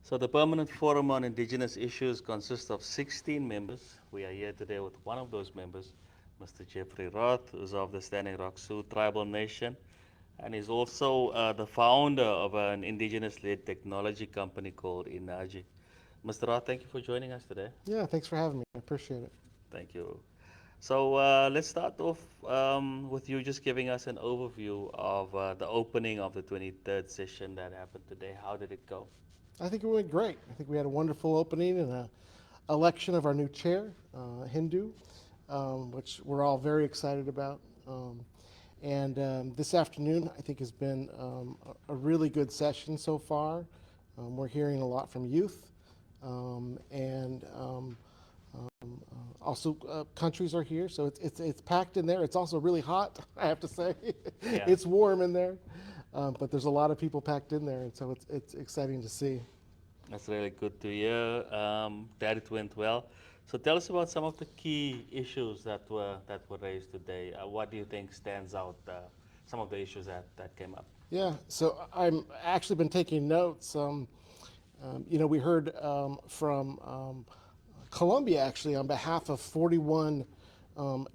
So the Permanent Forum on Indigenous Issues consists of 16 members. We are here today with one of those members, Mr. Geoffrey Roth, who's of the Standing Rock Sioux Tribal Nation, and he's also the founder of an indigenous-led technology company called Inaji. Mr. Roth, thank you for joining us today. Yeah, thanks for having me. I appreciate it. Thank you. So let's start off with you just giving us an overview of the opening of the 23rd session that happened today. How did it go? I think it went great. I think we had a wonderful opening and a election of our new chair, Hindu, which we're all very excited about. And this afternoon, I think, has been a really good session so far. We're hearing a lot from youth, and also countries are here, so it's packed in there. It's also really hot, I have to say. Yeah. It's warm in there, but there's a lot of people packed in there, and so it's exciting to see. That's really good to hear that it went well. So tell us about some of the key issues that were raised today. What do you think stands out? Some of the issues that came up. Yeah, so I'm actually been taking notes. We heard from Colombia actually on behalf of 41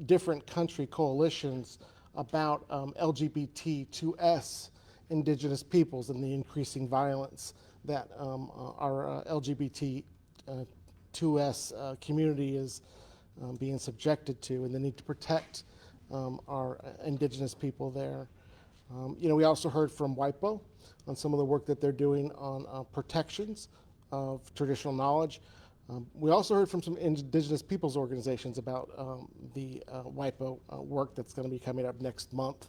different country coalitions about LGBT2S indigenous peoples and the increasing violence that our LGBT2S community is being subjected to, and the need to protect our indigenous people there. We also heard from WIPO on some of the work that they're doing on protections of traditional knowledge. We also heard from some indigenous peoples organizations about the WIPO work that's going to be coming up next month,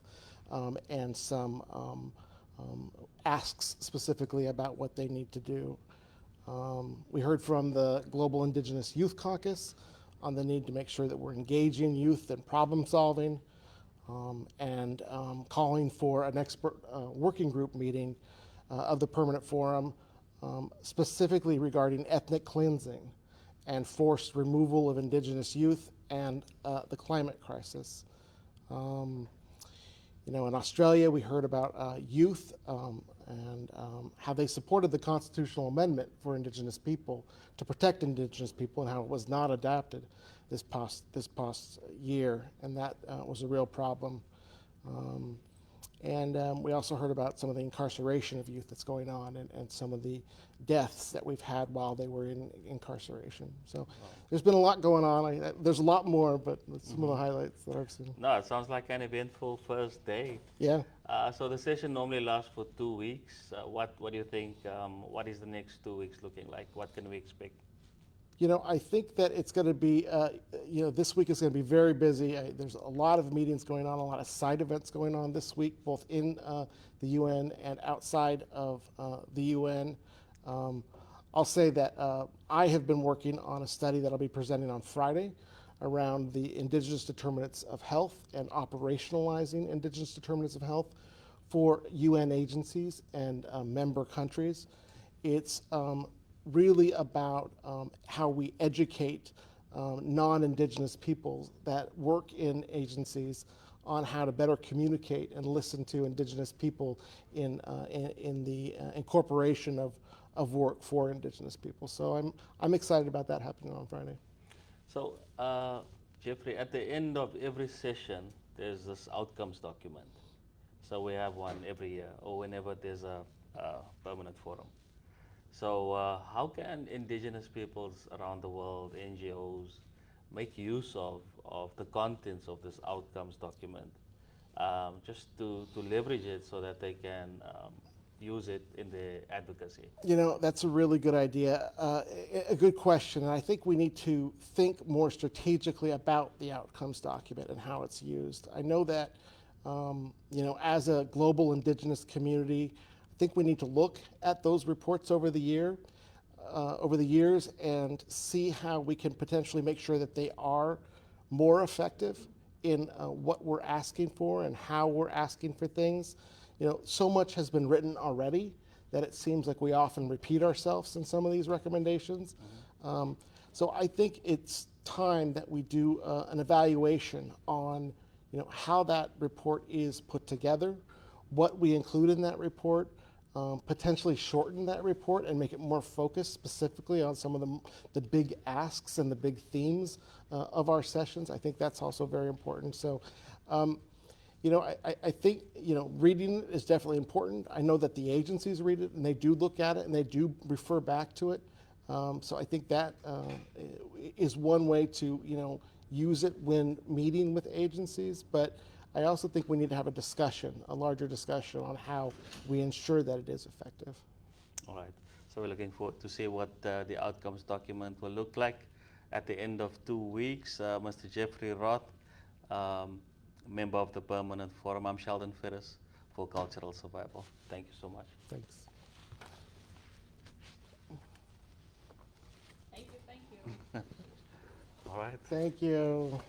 and some asks specifically about what they need to do. We heard from the Global Indigenous Youth Caucus on the need to make sure that we're engaging youth in problem solving, and calling for an expert working group meeting of the Permanent Forum, specifically regarding ethnic cleansing and forced removal of indigenous youth and the climate crisis. In Australia, we heard about youth and how they supported the constitutional amendment for Indigenous people to protect Indigenous people, and how it was not adapted this past year, and that was a real problem. And we also heard about some of the incarceration of youth that's going on, and some of the deaths that we've had while they were in incarceration. So there's been a lot going on. There's a lot more, but that's some of the highlights that I've seen. No, it sounds like an eventful first day. Yeah. So the session normally lasts for 2 weeks. What do you think? What is the next 2 weeks looking like? What can we expect? I think that it's going to be, this week is going to be very busy. There's a lot of meetings going on, a lot of side events going on this week, both in the UN and outside of the UN. I'll say that I have been working on a study that I'll be presenting on Friday around the indigenous determinants of health and operationalizing indigenous determinants of health for UN agencies and member countries. It's really about how we educate non-indigenous peoples that work in agencies on how to better communicate and listen to indigenous people in the incorporation of work for indigenous people. So I'm excited about that happening on Friday. So, Jeffrey, at the end of every session, there's this outcomes document. So we have one every year, or whenever there's a permanent forum. So how can indigenous peoples around the world, NGOs, make use of the contents of this outcomes document, just to leverage it so that they can use it in their advocacy? That's a really good idea, a good question, and I think we need to think more strategically about the outcomes document and how it's used. I know that, as a global indigenous community, I think we need to look at those reports over the years, and see how we can potentially make sure that they are more effective in what we're asking for and how we're asking for things. So much has been written already that it seems like we often repeat ourselves in some of these recommendations. So I think it's time that we do an evaluation on how that report is put together, what we include in that report, potentially shorten that report and make it more focused specifically on some of the big asks and the big themes of our sessions. I think that's also very important. So, I think, reading is definitely important. I know that the agencies read it and they do look at it and they do refer back to it. So I think that is one way to, use it when meeting with agencies. But I also think we need to have a discussion, a larger discussion on how we ensure that it is effective. All right. So we're looking forward to see what the outcomes document will look like at the end of 2 weeks. Mr. Geoffrey Roth, member of the Permanent Forum. I'm Sheldon Ferris for Cultural Survival. Thank you so much. Thanks. Thank you. All right. Thank you.